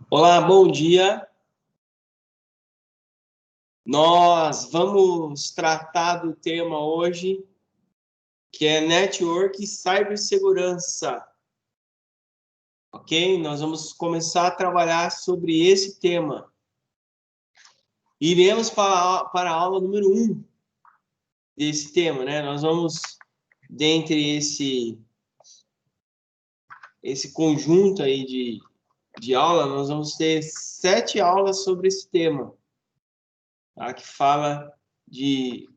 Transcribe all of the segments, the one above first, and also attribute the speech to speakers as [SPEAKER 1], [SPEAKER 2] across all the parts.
[SPEAKER 1] Olá, bom dia. Nós vamos tratar do tema hoje, que é Network e Cibersegurança. Ok? Nós vamos começar a trabalhar sobre esse tema. Iremos para a aula número 1 desse tema, né? Nós vamos, dentre esse conjunto aí de aula, nós vamos ter 7 aulas sobre esse tema, tá? Que fala de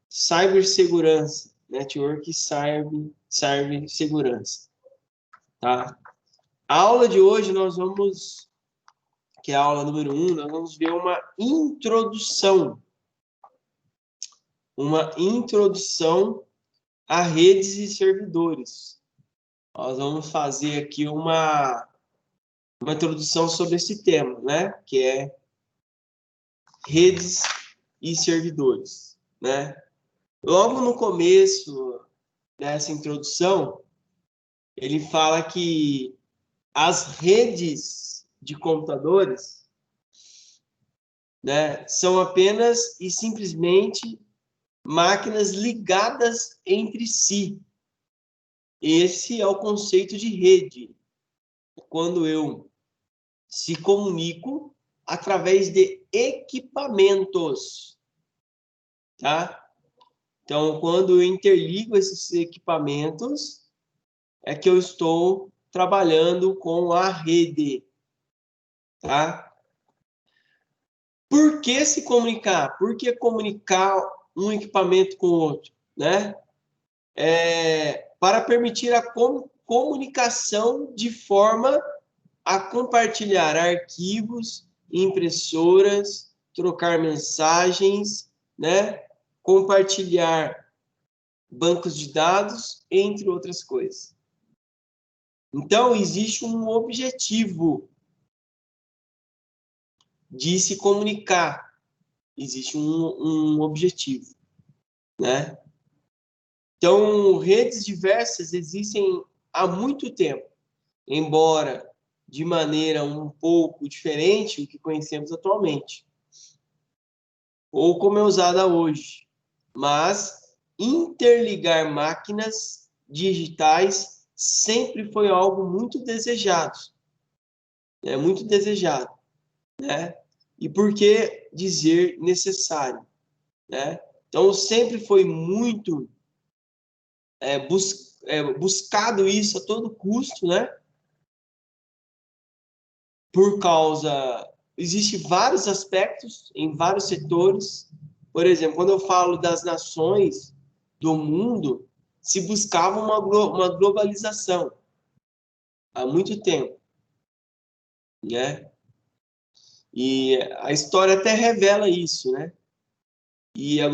[SPEAKER 1] cibersegurança, network e cibersegurança, tá? A aula de hoje que é a aula número 1, nós vamos ver uma introdução a redes e servidores. Nós vamos fazer aqui uma introdução sobre esse tema, né? Que é redes e servidores, né? Logo no começo dessa introdução, ele fala que as redes de computadores, né, são apenas e simplesmente máquinas ligadas entre si. Esse é o conceito de rede. Quando eu se comunico através de equipamentos, tá? Então, quando eu interligo esses equipamentos, é que eu estou trabalhando com a rede, tá? Por que se comunicar? Por que comunicar um equipamento com o outro, né? Para permitir a comunicação de forma a compartilhar arquivos, impressoras, trocar mensagens, né? Compartilhar bancos de dados, entre outras coisas. Então, existe um objetivo de se comunicar. Existe um objetivo, né? Então, redes diversas existem há muito tempo, embora de maneira um pouco diferente do que conhecemos atualmente, ou como é usada hoje. Mas interligar máquinas digitais sempre foi algo muito desejado, né? E por que dizer necessário, né? Então, sempre foi muito buscado isso a todo custo, né? Por causa... Existem vários aspectos em vários setores. Por exemplo, quando eu falo das nações do mundo, se buscava uma globalização há muito tempo, né? E a história até revela isso, né? E a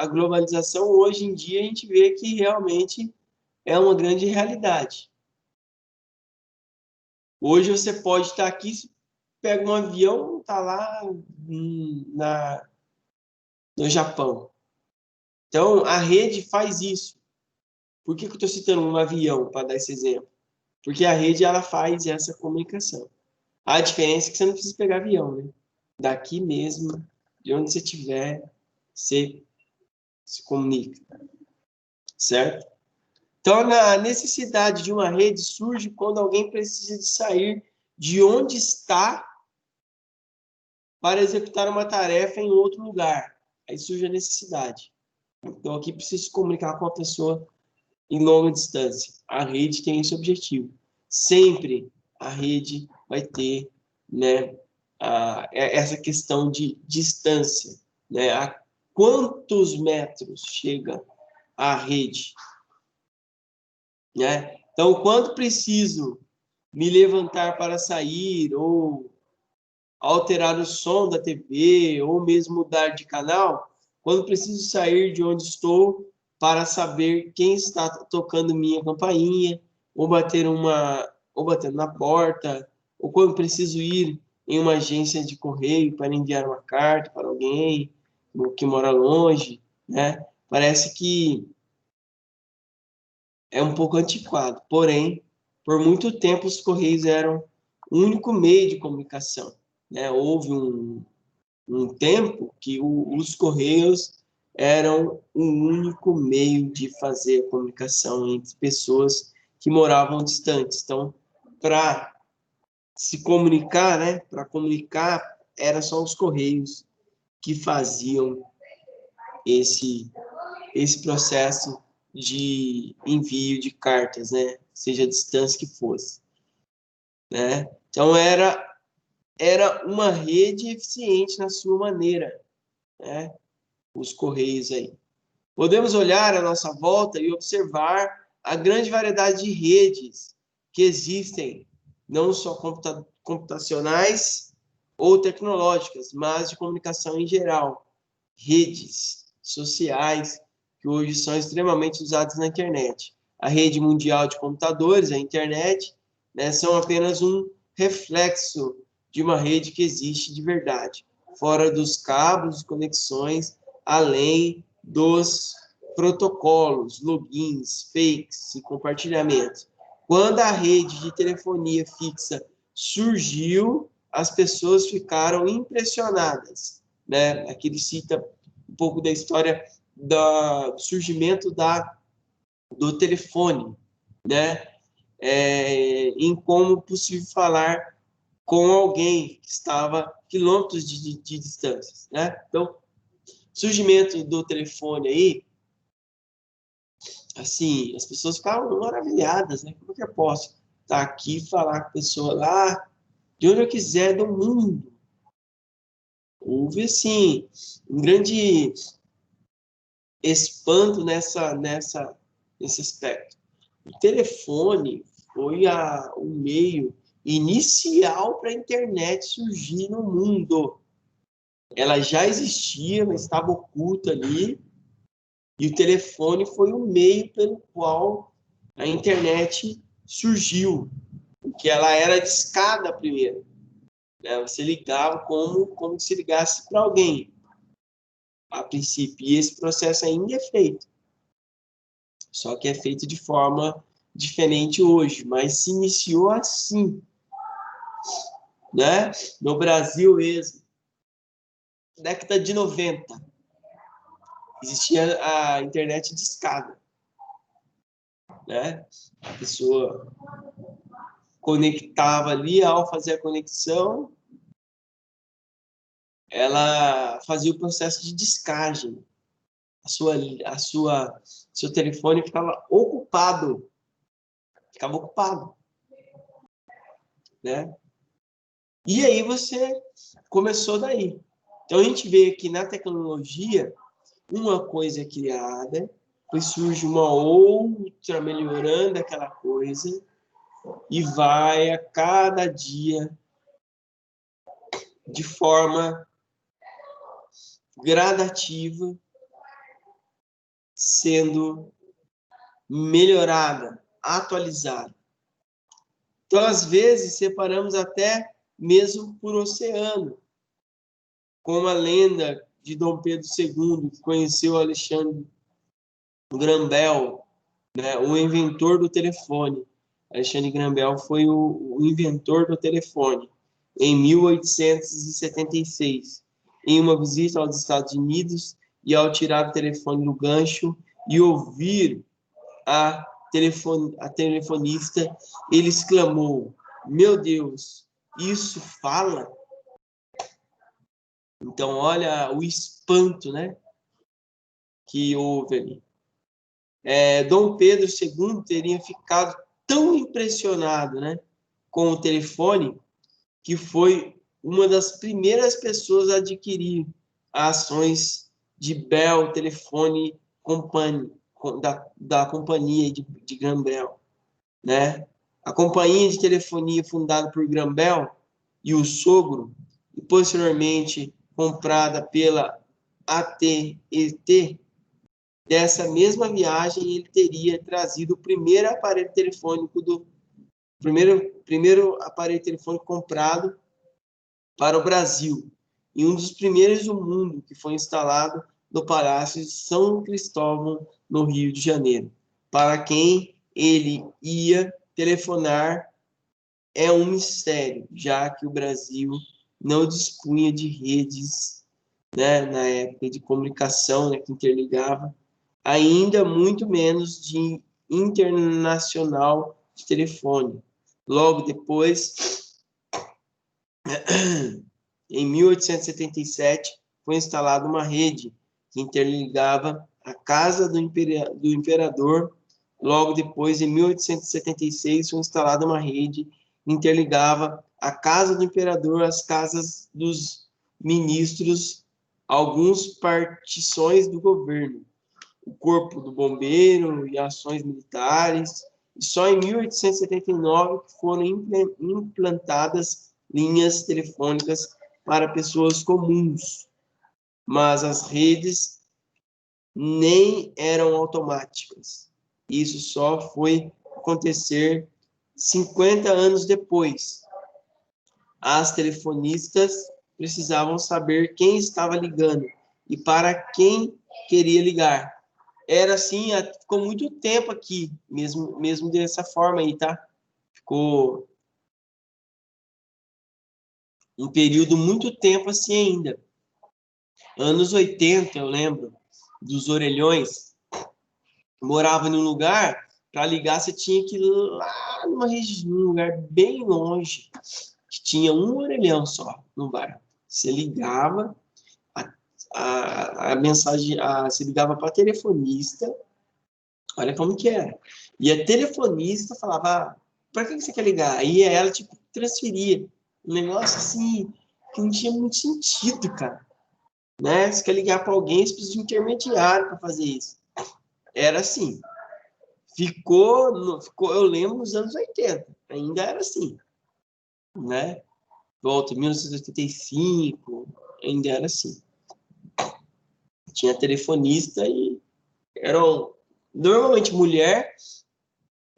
[SPEAKER 1] globalização, hoje em dia, a gente vê que realmente é uma grande realidade. Hoje você pode estar aqui, pega um avião, está lá no Japão. Então, a rede faz isso. Por que eu estou citando um avião para dar esse exemplo? Porque a rede ela faz essa comunicação. A diferença é que você não precisa pegar avião, né? Daqui mesmo, de onde você estiver, você se comunica, certo? Então, a necessidade de uma rede surge quando alguém precisa de sair de onde está para executar uma tarefa em outro lugar. Aí surge a necessidade. Então, aqui precisa se comunicar com a pessoa em longa distância. A rede tem esse objetivo. Sempre a rede vai ter, né, essa questão de distância, né? A quantos metros chega a rede, né? Então, quando preciso me levantar para sair, ou alterar o som da TV, ou mesmo mudar de canal, quando preciso sair de onde estou para saber quem está tocando minha campainha, ou batendo na porta, ou quando preciso ir em uma agência de correio para enviar uma carta para alguém, que mora longe, né? Parece que é um pouco antiquado. Porém, por muito tempo os Correios eram o único meio de comunicação, né? Houve um tempo que os Correios eram o único meio de fazer a comunicação entre pessoas que moravam distantes. Então, para se comunicar, né? Para comunicar, era só os Correios que faziam esse processo de envio de cartas, né? Seja a distância que fosse, né? Então, era uma rede eficiente na sua maneira, né? Os Correios aí. Podemos olhar à nossa volta e observar a grande variedade de redes que existem, não só computacionais ou tecnológicas, mas de comunicação em geral. Redes sociais que hoje são extremamente usadas na internet. A rede mundial de computadores, a internet, né, são apenas um reflexo de uma rede que existe de verdade, fora dos cabos, conexões, além dos protocolos, logins, fakes e compartilhamentos. Quando a rede de telefonia fixa surgiu, as pessoas ficaram impressionadas, né? Aqui ele cita um pouco da história do surgimento do telefone, né? Em como possível falar com alguém que estava quilômetros de distância, né? Então, surgimento do telefone aí, assim, as pessoas ficavam maravilhadas, né? Como é que eu posso estar aqui e falar com a pessoa lá de onde eu quiser do mundo? Houve, assim, um grande espanto nesse aspecto. O telefone foi o meio inicial para a internet surgir no mundo. Ela já existia, mas estava oculta ali, e o telefone foi o meio pelo qual a internet surgiu, porque ela era discada primeiro, né? Você ligava como se ligasse para alguém, a princípio, e esse processo ainda é feito, só que é feito de forma diferente hoje, mas se iniciou assim, né? No Brasil mesmo, década de 90, existia a internet discada, né? A pessoa conectava ali, ao fazer a conexão, ela fazia o processo de descagem. Seu telefone ficava ocupado, né? E aí você começou daí. Então a gente vê que na tecnologia uma coisa é criada, depois surge uma outra melhorando aquela coisa e vai a cada dia de forma gradativa sendo melhorada, atualizada. Então, às vezes, separamos até mesmo por oceano, como a lenda de Dom Pedro II, que conheceu Alexandre Graham Bell, né, o inventor do telefone. Alexandre Graham Bell foi o inventor do telefone, em 1876, em uma visita aos Estados Unidos, e ao tirar o telefone do gancho e ouvir a telefonista, ele exclamou: "Meu Deus, isso fala?" Então, olha o espanto, né, que houve ali. Dom Pedro II teria ficado tão impressionado, né, com o telefone, que foi uma das primeiras pessoas a adquirir ações de Bell Telephone Company, da companhia de Graham Bell, né? A companhia de telefonia fundada por Graham Bell e o sogro, e posteriormente comprada pela AT&T, dessa mesma viagem ele teria trazido o primeiro aparelho telefônico primeiro aparelho telefônico comprado para o Brasil. e um dos primeiros do mundo que foi instalado no Palácio de São Cristóvão, no Rio de Janeiro. Para quem ele ia telefonar é um mistério, já que o Brasil não dispunha de redes, né, na época de comunicação, né, que interligava, ainda muito menos de internacional de telefone. Logo depois, em 1877, foi instalada uma rede que interligava a casa do imperador. Logo depois, em 1876, foi instalada uma rede que interligava a casa do imperador às casas dos ministros, algumas partições do governo, o corpo do bombeiro e ações militares. E só em 1879 foram implantadas linhas telefônicas para pessoas comuns, mas as redes nem eram automáticas. Isso só foi acontecer 50 anos depois. As telefonistas precisavam saber quem estava ligando e para quem queria ligar. Era assim, ficou muito tempo aqui, mesmo dessa forma aí, tá? Ficou um período muito tempo assim ainda. Anos 80, eu lembro, dos orelhões. Morava num lugar, para ligar você tinha que ir lá numa região, num lugar bem longe, que tinha um orelhão só no bairro. Você ligava, a mensagem, você ligava para a telefonista, olha como que era. E a telefonista falava, para que você quer ligar? Aí ela, tipo, transferia. Um negócio assim, que não tinha muito sentido, cara. Né? Você quer ligar para alguém, você precisa de um intermediário para fazer isso. Era assim. Eu lembro nos anos 80, ainda era assim, né? Volta, 1985, ainda era assim. Tinha telefonista e eram normalmente mulher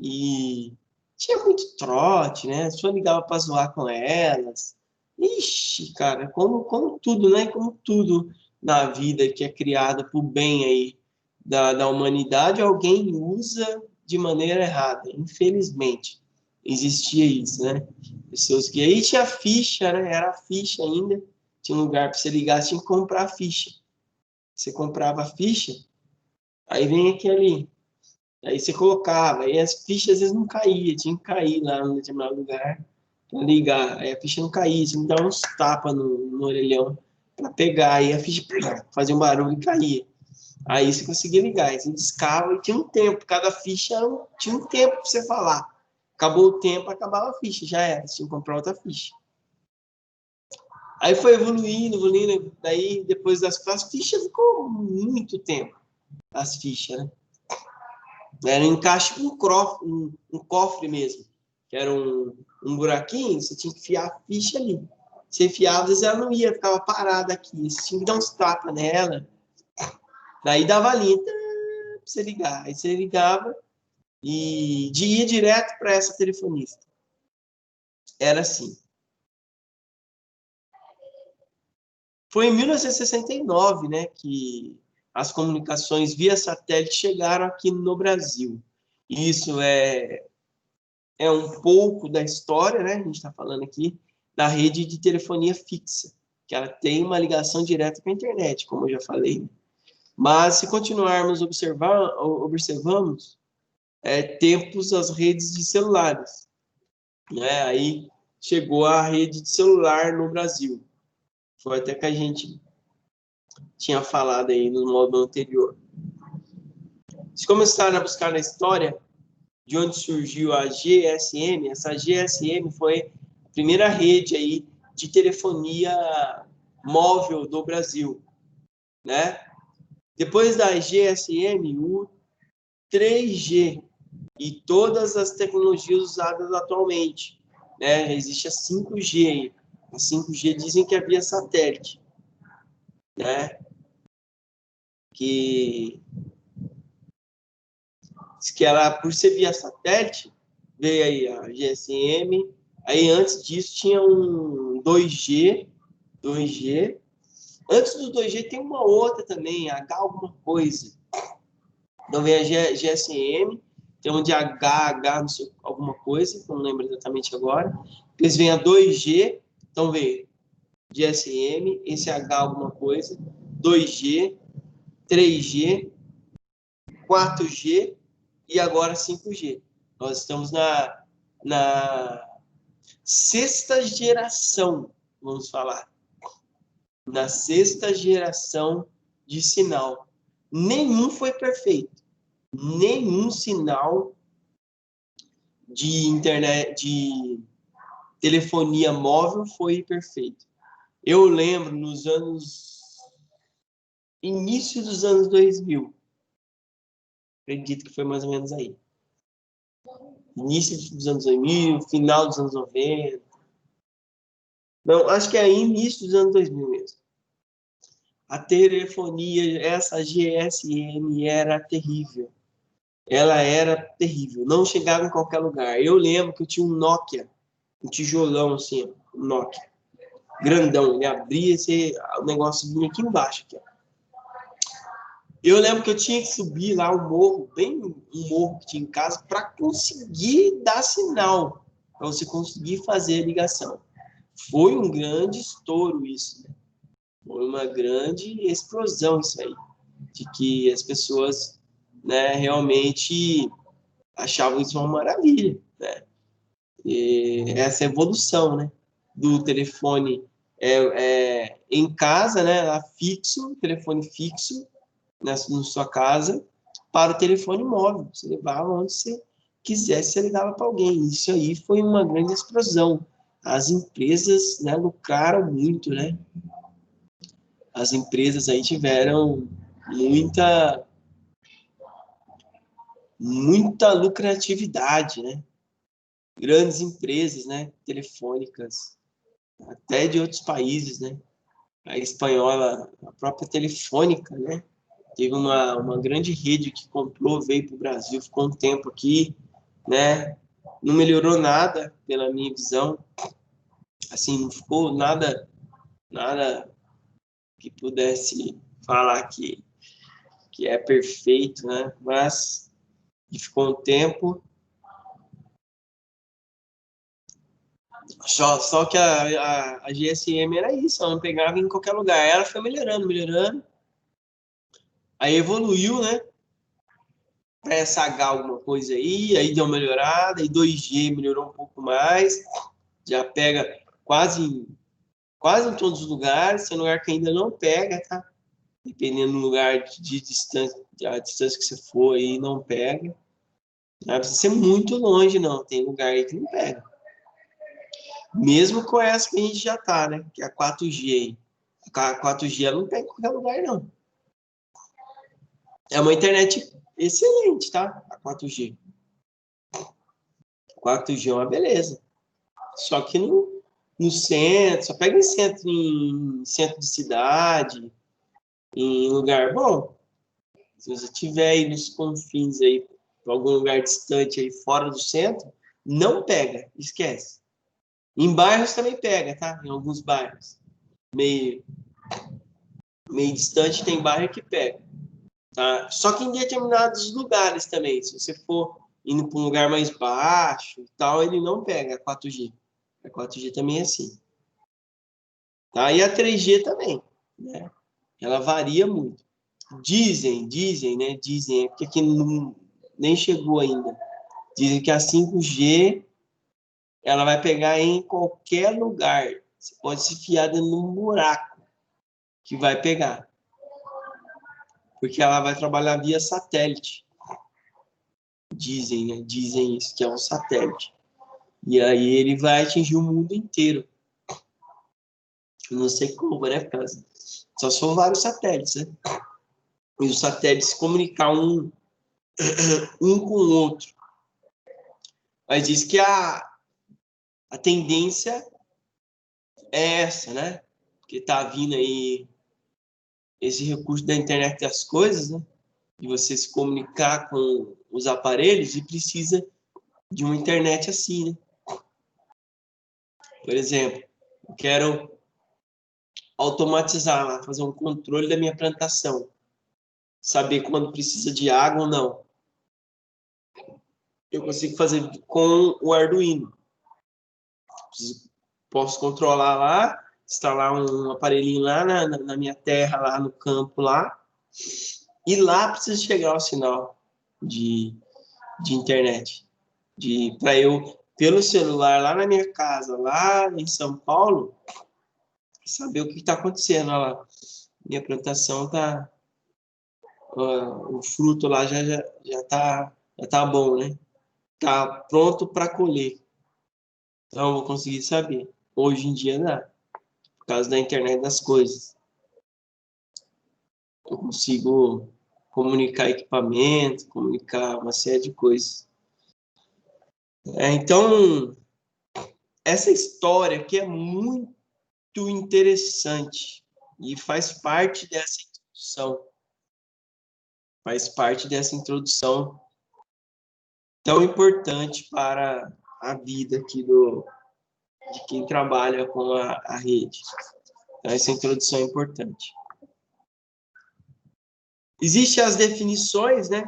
[SPEAKER 1] e tinha muito trote, né? As pessoas ligavam para zoar com elas. Ixi, cara, como tudo, né? Como tudo na vida que é criado por bem aí da humanidade, alguém usa de maneira errada. Infelizmente, existia isso, né? Pessoas que... Aí tinha ficha, né? Era a ficha ainda. Tinha um lugar para você ligar, você tinha que comprar a ficha. Você comprava a ficha, aí vem aquele... Aí você colocava, aí as fichas às vezes não caíam, tinha que cair lá no determinado lugar para ligar. Aí a ficha não caía, você me dava uns tapas no orelhão para pegar, aí a ficha fazia um barulho e caía. Aí você conseguia ligar, aí você discava e tinha um tempo, cada ficha tinha um tempo para você falar. Acabou o tempo, acabava a ficha, já era, você tinha que comprar outra ficha. Aí foi evoluindo, daí depois das fichas ficou muito tempo, as fichas, né? Era um encaixe com um cofre mesmo, que era um buraquinho, você tinha que enfiar a ficha ali. Você enfiava, às vezes ela não ia, ficava parada aqui, você tinha que dar uns tapas nela, daí dava a linha, pra você ligar. Aí você ligava e ia direto para essa telefonista. Era assim. Foi em 1969, né, que as comunicações via satélite chegaram aqui no Brasil. Isso é um pouco da história, né? A gente está falando aqui da rede de telefonia fixa, que ela tem uma ligação direta com a internet, como eu já falei. Mas se continuarmos observamos tempos as redes de celulares, né? Aí chegou a rede de celular no Brasil. Foi até que a gente tinha falado aí no módulo anterior. Se começar a buscar na história de onde surgiu a GSM, essa GSM foi a primeira rede aí de telefonia móvel do Brasil, né? Depois da GSM, o 3G e todas as tecnologias usadas atualmente, né? Existe a 5G aí. A 5G dizem que é via satélite, né? Que ela, por ser via satélite, veio aí a GSM. Aí antes disso tinha um 2G, Antes do 2G tem uma outra também, H alguma coisa. Então vem a GSM, tem um de H, não sei, alguma coisa, não lembro exatamente agora. Depois vem a 2G, então vem GSM, esse H alguma coisa, 2G, 3G, 4G e agora 5G. Nós estamos na sexta geração, vamos falar. Na sexta geração de sinal. Nenhum foi perfeito. Nenhum sinal de internet, de telefonia móvel foi perfeito. Eu lembro nos início dos anos 2000. Acredito que foi mais ou menos aí. Início dos anos 2000, final dos anos 90. Não, acho que é início dos anos 2000 mesmo. A telefonia, essa GSM era terrível. Ela era terrível. Não chegava em qualquer lugar. Eu lembro que eu tinha um Nokia, um tijolão assim, um Nokia. Grandão. Ele abria, o negócio vinha aqui embaixo. Aqui, ó. Eu lembro que eu tinha que subir lá um morro, bem um morro que tinha em casa, para conseguir dar sinal, para você conseguir fazer a ligação. Foi um grande estouro isso, né? Foi uma grande explosão isso aí, de que as pessoas, né, realmente achavam isso uma maravilha, né? E essa evolução, né, do telefone em casa, né, lá fixo, telefone fixo, na sua casa, para o telefone móvel. Você levava onde você quisesse, você ligava para alguém. Isso aí foi uma grande explosão. As empresas, né, lucraram muito, né? As empresas aí tiveram muita lucratividade, né? Grandes empresas, né, telefônicas, até de outros países, né? A espanhola, a própria Telefônica, né? Teve uma grande rede que comprou, veio para o Brasil, ficou um tempo aqui, né? Não melhorou nada, pela minha visão. Assim, não ficou nada que pudesse falar que é perfeito, né? Mas ficou um tempo. Só que a GSM era isso, ela não pegava em qualquer lugar. Ela foi melhorando. Aí evoluiu, né? Para essa H alguma coisa aí deu uma melhorada, e 2G melhorou um pouco mais, já pega quase em todos os lugares, tem lugar que ainda não pega, tá? Dependendo do lugar de distância, a distância que você for aí, não pega. Não precisa ser muito longe, não. Tem lugar aí que não pega. Mesmo com essa que a gente já tá, né? Que é a 4G aí. A 4G ela não pega em qualquer lugar, não. É uma internet excelente, tá? A 4G. 4G é uma beleza. Só que no centro, só pega em centro de cidade, em lugar bom. Se você tiver aí nos confins aí, em algum lugar distante aí fora do centro, não pega, esquece. Em bairros também pega, tá? Em alguns bairros. Meio distante tem bairro que pega, tá? Só que em determinados lugares também, se você for indo para um lugar mais baixo e tal, ele não pega a 4G. A 4G também é assim. Tá? E a 3G também, né? Ela varia muito. Dizem, né? Dizem, porque aqui não, nem chegou ainda. Dizem que a 5G ela vai pegar em qualquer lugar. Você pode se fiar dentro de um buraco que vai pegar. Porque ela vai trabalhar via satélite. Dizem, né? Dizem isso, que é um satélite. E aí ele vai atingir o mundo inteiro. Eu não sei como, né? Só são vários satélites, né? E os satélites se comunicar um com o outro. Mas diz que a tendência é essa, né? Porque tá vindo aí esse recurso da internet das coisas, né? De você se comunicar com os aparelhos e precisa de uma internet assim, né? Por exemplo, eu quero automatizar lá, fazer um controle da minha plantação, saber quando precisa de água ou não. Eu consigo fazer com o Arduino. Posso controlar lá, instalar um aparelhinho lá na minha terra, lá no campo lá, e lá precisa chegar o sinal de internet. Para eu, pelo celular, lá na minha casa, lá em São Paulo, saber o que está acontecendo lá. Minha plantação tá, o fruto lá já tá bom, né? Tá pronto para colher. Então eu vou conseguir saber. Hoje em dia dá, por causa da internet das coisas. Eu consigo comunicar equipamento, comunicar uma série de coisas. Então, essa história aqui é muito interessante e faz parte dessa introdução. Faz parte dessa introdução tão importante para a vida aqui de quem trabalha com a rede. Então, essa introdução é importante. Existem as definições, né?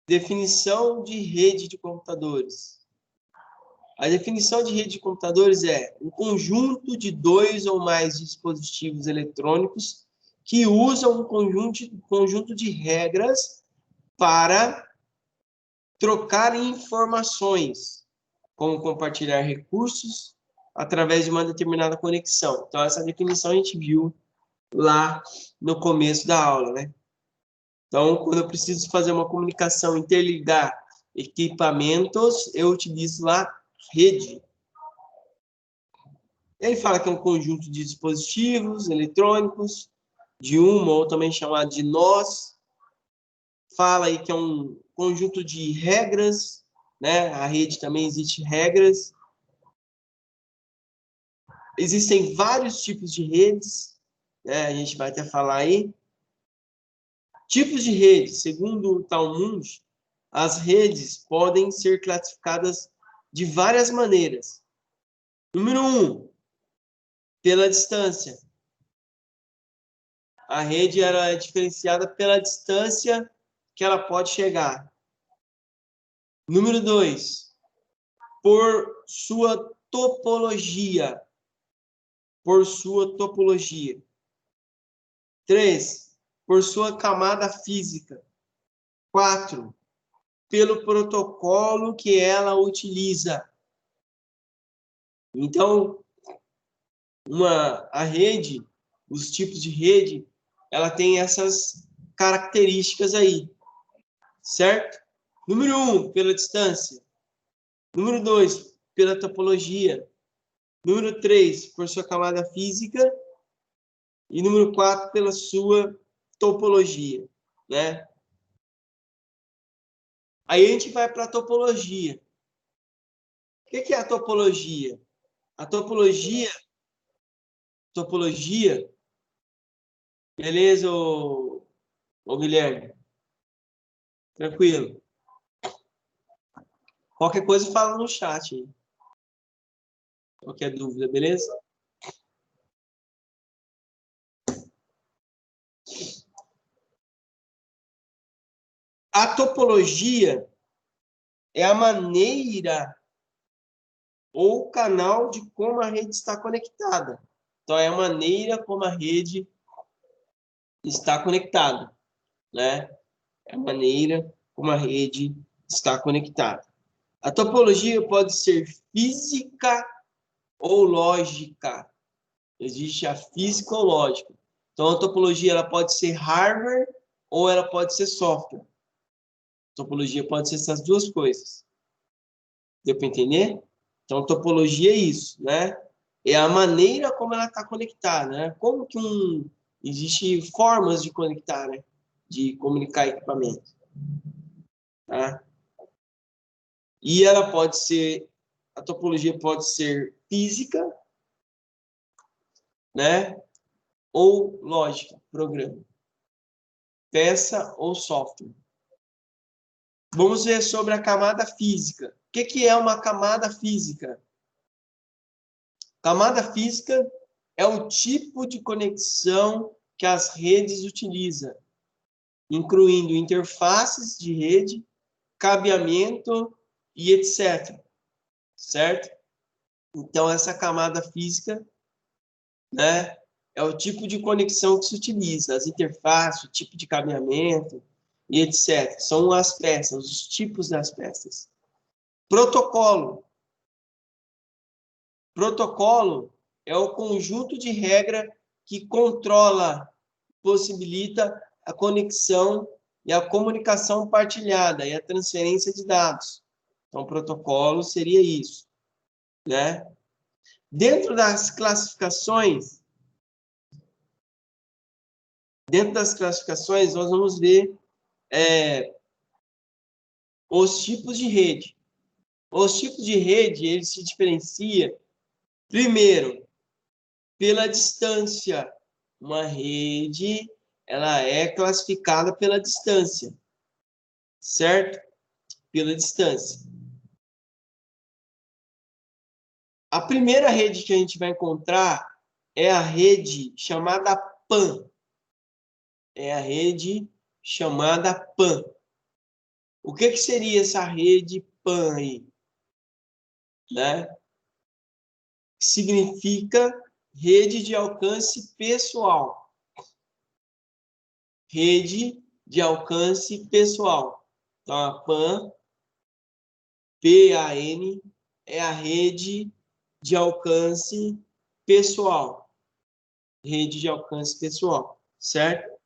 [SPEAKER 1] Definição de rede de computadores. A definição de rede de computadores é um conjunto de 2 ou mais dispositivos eletrônicos que usam um conjunto de regras para trocar informações, como compartilhar recursos através de uma determinada conexão. Então, essa definição a gente viu lá no começo da aula, né? Então, quando eu preciso fazer uma comunicação, interligar equipamentos, eu utilizo lá rede. Ele fala que é um conjunto de dispositivos eletrônicos, de uma ou também chamado de nós. Fala aí que é um conjunto de regras, né? A rede também existe regras. Existem vários tipos de redes, né? A gente vai até falar aí. Tipos de redes, segundo o Talmud, as redes podem ser classificadas de várias maneiras. Número 1, pela distância. A rede era diferenciada pela distância que ela pode chegar. Número 2, por sua topologia. Por sua topologia. 3, por sua camada física. 4, pelo protocolo que ela utiliza. Então, a rede, os tipos de rede, ela tem essas características aí, certo? Número 1, pela distância. Número 2, pela topologia. Número 3, por sua camada física. E número 4, pela sua topologia, né? Aí a gente vai para a topologia. O que é a topologia? A topologia, beleza, ô Guilherme? Tranquilo. Qualquer coisa fala no chat aí. Qualquer dúvida, beleza? A topologia é a maneira ou canal de como a rede está conectada. Então, é a maneira como a rede está conectada, né? É a maneira como a rede está conectada. A topologia pode ser física ou lógica. Existe a física ou lógica. Então, a topologia ela pode ser hardware ou ela pode ser software. A topologia pode ser essas duas coisas. Deu para entender? Então, topologia é isso, né? É a maneira como ela está conectada, né? Como que existe formas de conectar, né? De comunicar equipamento, tá? E ela pode ser, a topologia pode ser física, né? Ou lógica, programa, peça ou software. Vamos ver sobre a camada física. O que é uma camada física? Camada física é o tipo de conexão que as redes utilizam, incluindo interfaces de rede, cabeamento e etc. Certo? Então, essa camada física, né, é o tipo de conexão que se utiliza, as interfaces, o tipo de cabeamento e etc. São as peças, os tipos das peças. Protocolo. Protocolo é o conjunto de regra que controla, possibilita a conexão e a comunicação partilhada e a transferência de dados. Então, protocolo seria isso, né? Dentro das classificações, nós vamos ver os tipos de rede. Os tipos de rede, eles se diferenciam, primeiro, pela distância. Uma rede, ela é classificada pela distância, certo? Pela distância. A primeira rede que a gente vai encontrar é a rede chamada PAN. É a rede chamada PAN. O que seria essa rede PAN aí? Né? Significa rede de alcance pessoal. Rede de alcance pessoal. Então, a PAN, PAN, é a rede de alcance pessoal. Rede de alcance pessoal, certo?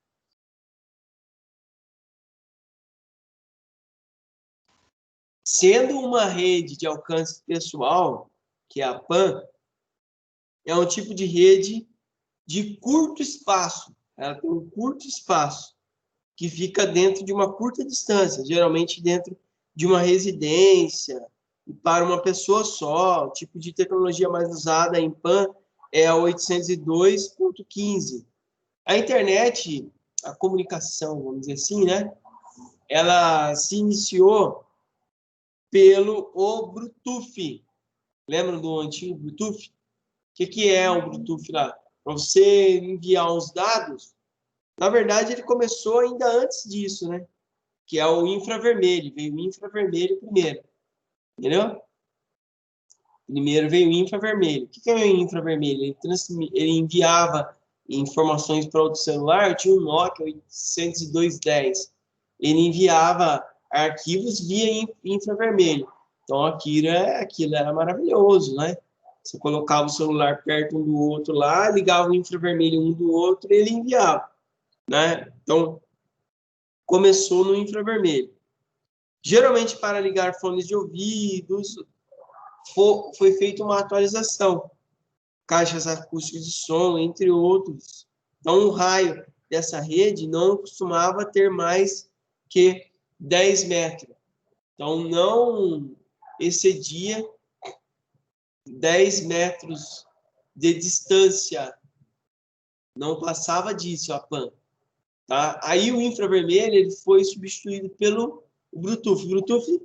[SPEAKER 1] Sendo uma rede de alcance pessoal, que é a PAN, é um tipo de rede de curto espaço. Ela tem um curto espaço que fica dentro de uma curta distância, geralmente dentro de uma residência e para uma pessoa só. O tipo de tecnologia mais usada em PAN é a 802.15. A internet, a comunicação, vamos dizer assim, né? Ela se iniciou pelo Bluetooth. Lembra do antigo Bluetooth? O que é o Bluetooth lá? Para você enviar os dados, na verdade, ele começou ainda antes disso, né? Que é o infravermelho. Veio o infravermelho primeiro. Entendeu? Primeiro veio o infravermelho. O que é o infravermelho? Ele enviava informações para outro celular. Tinha um Nokia 802.10. Ele enviava arquivos via infravermelho. Então, aquilo era maravilhoso, né? Você colocava o celular perto um do outro lá, ligava o infravermelho um do outro e ele enviava, né? Então, começou no infravermelho. Geralmente, para ligar fones de ouvidos, foi feita uma atualização. Caixas acústicas de som, entre outros. Então, o raio dessa rede não costumava ter mais que 10 metros. Então, não excedia 10 metros de distância. Não passava disso a PAN. Tá? Aí o infravermelho ele foi substituído pelo Bluetooth. O Bluetooth,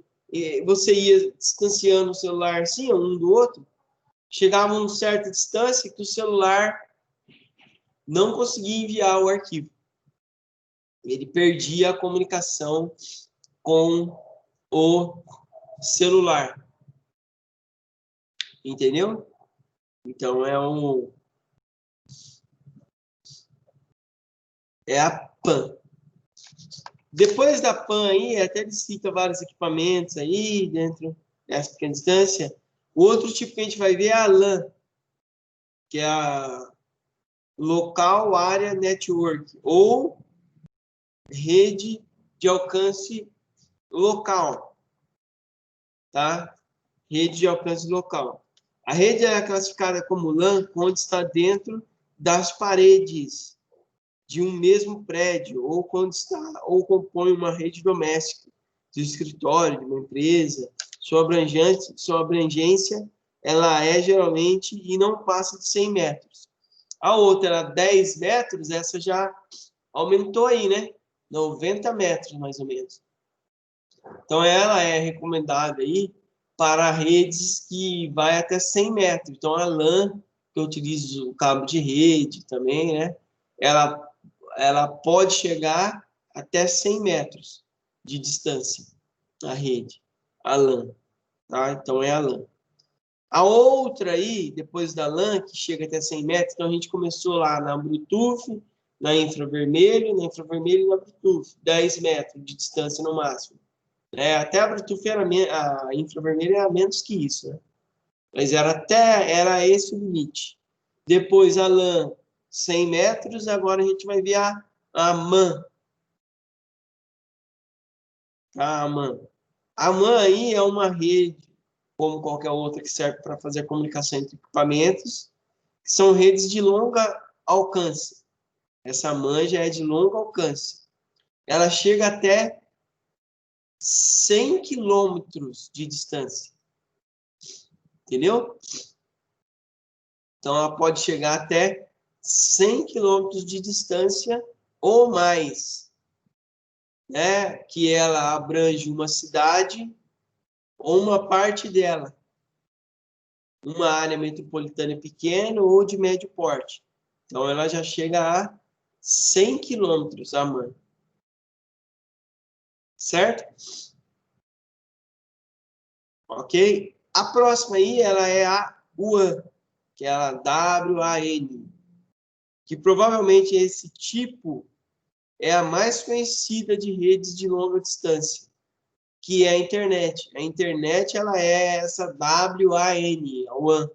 [SPEAKER 1] você ia distanciando o celular assim, um do outro, chegava a uma certa distância que o celular não conseguia enviar o arquivo. Ele perdia a comunicação com o celular. Entendeu? Então, é a PAN. Depois da PAN aí, até ele cita vários equipamentos aí dentro dessa pequena distância. O outro tipo que a gente vai ver é a LAN, que é a Local Area Network, ou rede de alcance local, tá? Rede de alcance local. A rede é classificada como LAN quando está dentro das paredes de um mesmo prédio, ou quando está ou compõe uma rede doméstica de escritório, de uma empresa. Sua abrangência ela é geralmente e não passa de 100 metros. A outra era 10 metros, essa já aumentou aí, né? 90 metros, mais ou menos. Então, ela é recomendada aí para redes que vai até 100 metros. Então, a LAN, eu utilizo o cabo de rede também, né? Ela pode chegar até 100 metros de distância, a rede, a LAN, tá? Então, é a LAN. A outra aí, depois da LAN, que chega até 100 metros, então a gente começou lá na Bluetooth, na infravermelho e na Bluetooth, 10 metros de distância no máximo. Até a Bluetooth a infravermelho era menos que isso, né? Mas era esse o limite. Depois a LAN, 100 metros, agora a gente vai ver a MAN. Tá, a MAN. A MAN aí é uma rede, como qualquer outra, que serve para fazer a comunicação entre equipamentos, que são redes de longo alcance. Essa MAN já é de longo alcance. Ela chega até 100 quilômetros de distância. Entendeu? Então, ela pode chegar até 100 quilômetros de distância ou mais, né? Que ela abrange uma cidade ou uma parte dela, uma área metropolitana pequena ou de médio porte. Então, ela já chega a 100 quilômetros a MAN. Certo? Ok? A próxima aí, ela é a WAN, que é a WAN, que provavelmente esse tipo é a mais conhecida de redes de longa distância, que é a internet. A internet, ela é essa WAN, a WAN,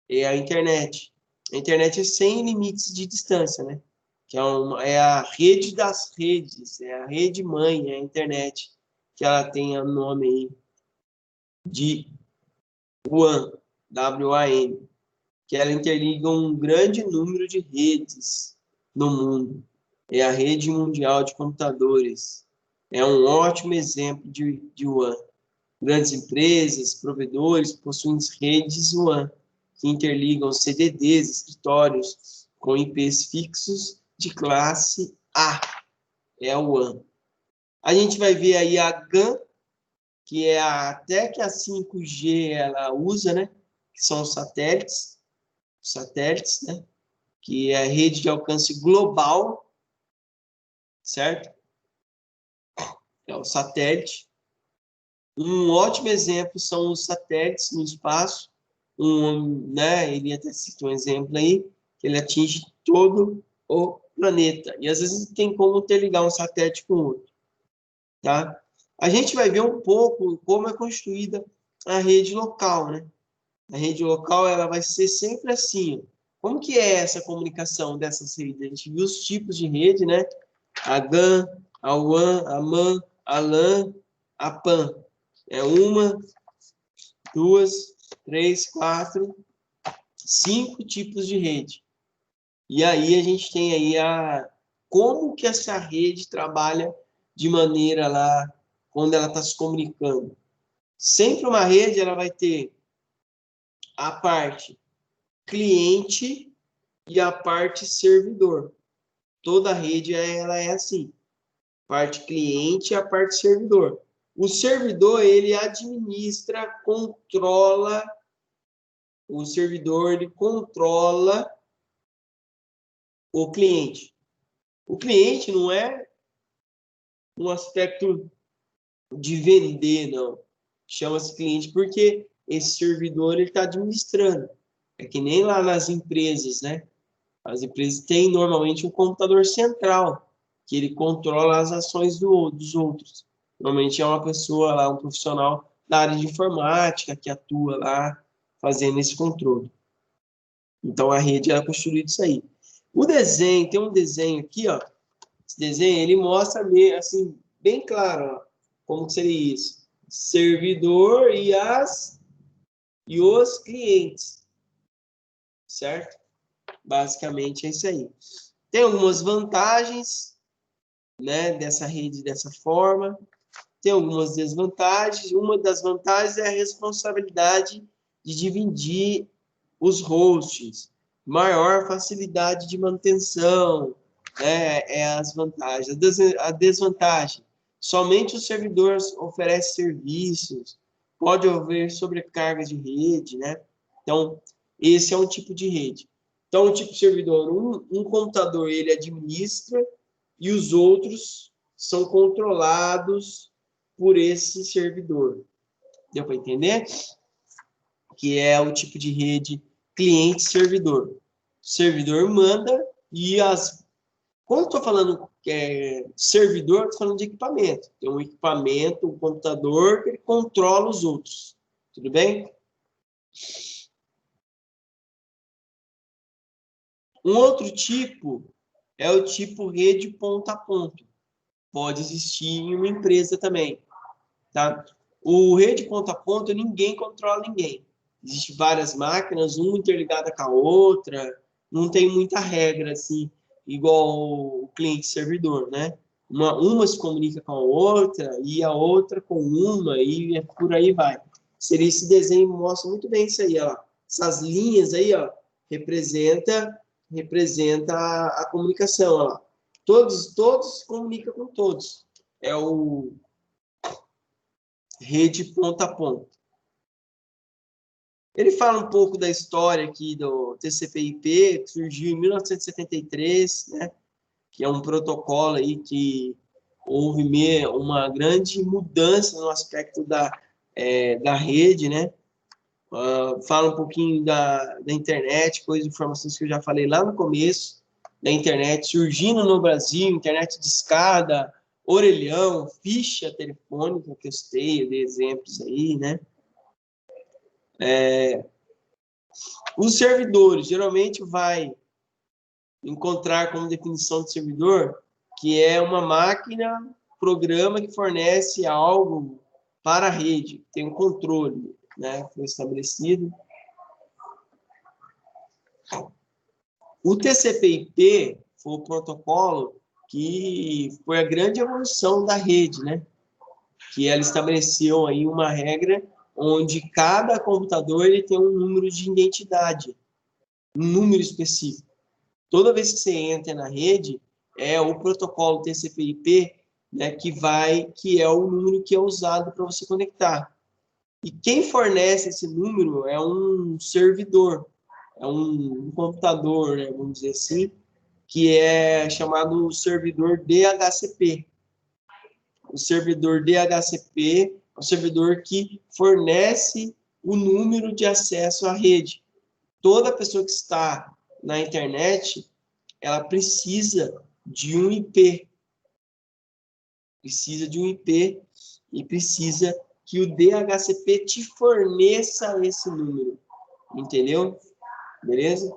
[SPEAKER 1] é a internet. A internet é sem limites de distância, né? Que é a rede das redes, é a rede mãe, é a internet, que ela tem o nome aí de WAN, WAN, que ela interliga um grande número de redes no mundo. É a rede mundial de computadores. É um ótimo exemplo de WAN. Grandes empresas, provedores possuem redes WAN, que interligam CDDs, escritórios, com IPs fixos de classe A. É a WAN. A gente vai ver aí a GAN, que é até que a 5G ela usa, né? Que são os satélites, né? Que é a rede de alcance global, certo? É o satélite. Um ótimo exemplo são os satélites no espaço. Né, ele até citou um exemplo aí, que ele atinge todo o planeta. E às vezes tem como interligar um satélite com outro. Tá? A gente vai ver um pouco como é construída a rede local, né? A rede local ela vai ser sempre assim. Como que é essa comunicação dessas redes? A gente viu os tipos de rede, né? A GAN, a WAN, a MAN, a LAN, a PAN. É uma, duas, três, quatro, 5 tipos de rede. E aí a gente tem aí como que essa rede trabalha de maneira lá, quando ela está se comunicando. Sempre uma rede ela vai ter a parte cliente e a parte servidor. Toda rede ela é assim. Parte cliente e a parte servidor. O servidor, ele administra, controla, o servidor, ele controla o cliente. O cliente não é um aspecto de vender, não. Chama-se cliente porque esse servidor ele está administrando. É que nem lá nas empresas, né? As empresas têm normalmente um computador central, que ele controla as ações dos outros. Normalmente é uma pessoa lá, um profissional da área de informática que atua lá fazendo esse controle. Então a rede é construída isso aí. O desenho, tem um desenho aqui, ó. Esse desenho ele mostra assim bem claro, ó, como que seria isso. Servidor e os clientes, certo? Basicamente é isso aí. Tem algumas vantagens, né, dessa rede dessa forma. Tem algumas desvantagens. Uma das vantagens é a responsabilidade de dividir os hosts, maior facilidade de manutenção, né, é as vantagens. A desvantagem, somente o servidor oferece serviços, pode haver sobrecarga de rede, né? Então, Esse é um tipo de rede. Então, o tipo de servidor, um computador ele administra e os outros são controlados por esse servidor. Deu para entender? Que é o tipo de rede cliente-servidor. O servidor manda e as... Quando estou falando servidor, estou falando de equipamento. Tem um equipamento, um computador que ele controla os outros. Tudo bem? Um outro tipo é o tipo rede ponta a ponto. Pode existir em uma empresa também, tá? O rede ponta a ponto, ninguém controla ninguém. Existem várias máquinas, uma interligada com a outra, não tem muita regra, assim, igual o cliente-servidor, né? Uma se comunica com a outra, e a outra com uma, e por aí vai. Seria esse desenho, mostra muito bem isso aí, ó. Essas linhas aí, ó, representa a comunicação, ó. Todos comunicam com todos. É o rede ponta a ponta. Ele fala um pouco da história aqui do TCP/IP, que surgiu em 1973, né? Que é um protocolo aí que houve uma grande mudança no aspecto da rede, né? Fala um pouquinho da internet, coisas, informações que eu já falei lá no começo, da internet surgindo no Brasil, internet de escada, orelhão, ficha telefônica, que eu citei, eu dei exemplos aí, né? Os servidores, geralmente vai encontrar como definição de servidor que é uma máquina, programa que fornece algo para a rede, tem um controle, né? Foi estabelecido. O TCP/IP foi o protocolo que foi a grande evolução da rede, né? Que ela estabeleceu aí uma regra onde cada computador ele tem um número de identidade, um número específico. Toda vez que você entra na rede, é o protocolo TCP/IP, né, que é o número que é usado para você conectar. E quem fornece esse número é um servidor, é um computador, né, vamos dizer assim, que é chamado servidor DHCP. O servidor DHCP é o servidor que fornece o número de acesso à rede. Toda pessoa que está na internet, ela precisa de um IP. Precisa de um IP e precisa que o DHCP te forneça esse número. Entendeu? Beleza?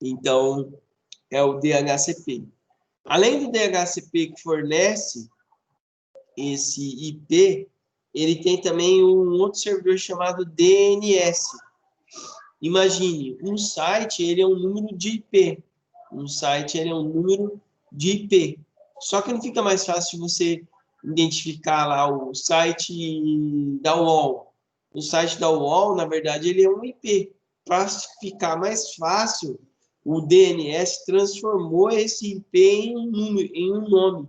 [SPEAKER 1] Então, é o DHCP. Além do DHCP que fornece esse IP, ele tem também um outro servidor chamado DNS. Imagine, um site ele é um número de IP. Um site ele é um número de IP. Só que não fica mais fácil de você identificar lá o site da UOL. O site da UOL, na verdade, ele é um IP. Para ficar mais fácil, o DNS transformou esse IP em um número, em um nome.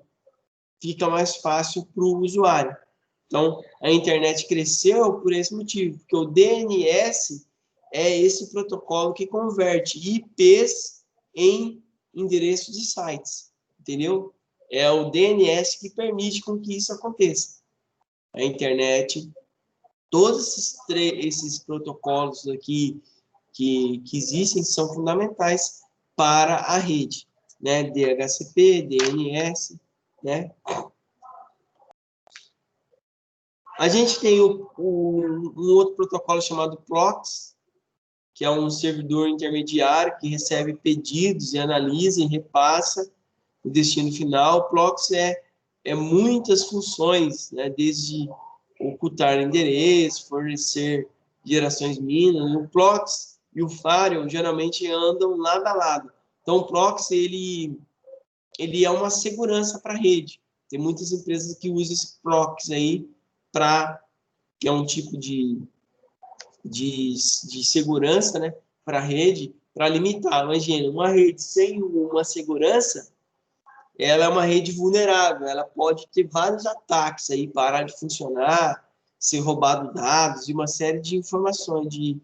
[SPEAKER 1] Fica mais fácil para o usuário. Então, a internet cresceu por esse motivo, porque o DNS é esse protocolo que converte IPs em endereços de sites, entendeu? É o DNS que permite com que isso aconteça. A internet, todos esses protocolos aqui que existem são fundamentais para a rede, né? DHCP, DNS, né? A gente tem um outro protocolo chamado PROXX, que é um servidor intermediário que recebe pedidos e analisa e repassa o destino final. O PROXX é muitas funções, né? Desde ocultar endereço, fornecer gerações mínimas. O PROXX e o Firewall geralmente andam lado a lado. Então, o PROXX ele é uma segurança para a rede. Tem muitas empresas que usam esse PROXX aí que é um tipo de segurança, né, para a rede, para limitar. Imagina, uma rede sem uma segurança, ela é uma rede vulnerável, ela pode ter vários ataques aí, parar de funcionar, ser roubado dados e uma série de informações, de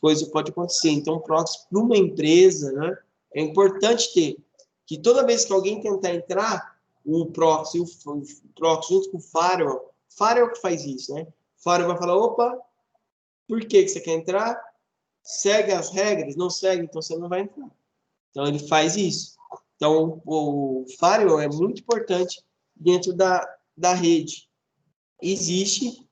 [SPEAKER 1] coisas que pode acontecer. Então, proxy para uma empresa, né, é importante ter que toda vez que alguém tentar entrar, o proxy junto com o firewall que faz isso, né? O firewall vai falar, opa, por que você quer entrar? Segue as regras? Não segue, então você não vai entrar. Então, ele faz isso. Então, o firewall é muito importante dentro da rede. Existe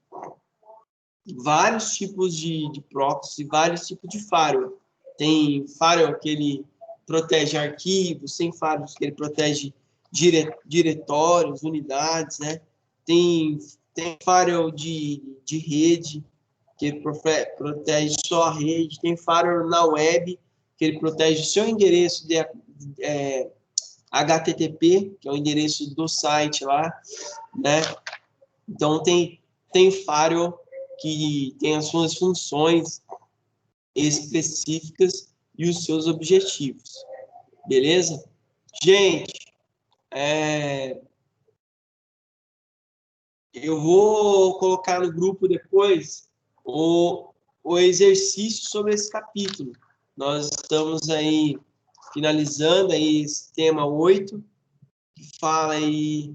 [SPEAKER 1] vários tipos de proxy, vários tipos de firewall. Tem firewall que ele protege arquivos, tem firewall que ele protege diretórios, unidades, né? Tem firewall de rede, que ele protege só a rede, tem firewall na web, que ele protege o seu endereço de HTTP, que é o endereço do site lá, né? Então, tem firewall que tem as suas funções específicas e os seus objetivos. Beleza? Gente, eu vou colocar no grupo depois o exercício sobre esse capítulo. Nós estamos aí finalizando aí esse tema 8, que fala aí,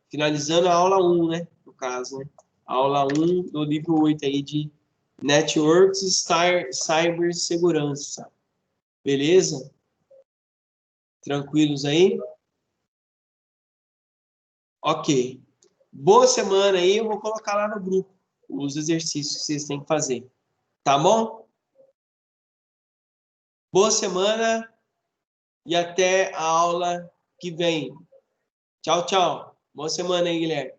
[SPEAKER 1] finalizando a aula 1, né? No caso, né? A aula 1 do livro 8 aí de Networks e Cibersegurança. Beleza? Tranquilos aí? Ok. Boa semana aí, eu vou colocar lá no grupo os exercícios que vocês têm que fazer. Tá bom? Boa semana e até a aula que vem. Tchau, tchau. Boa semana aí, Guilherme.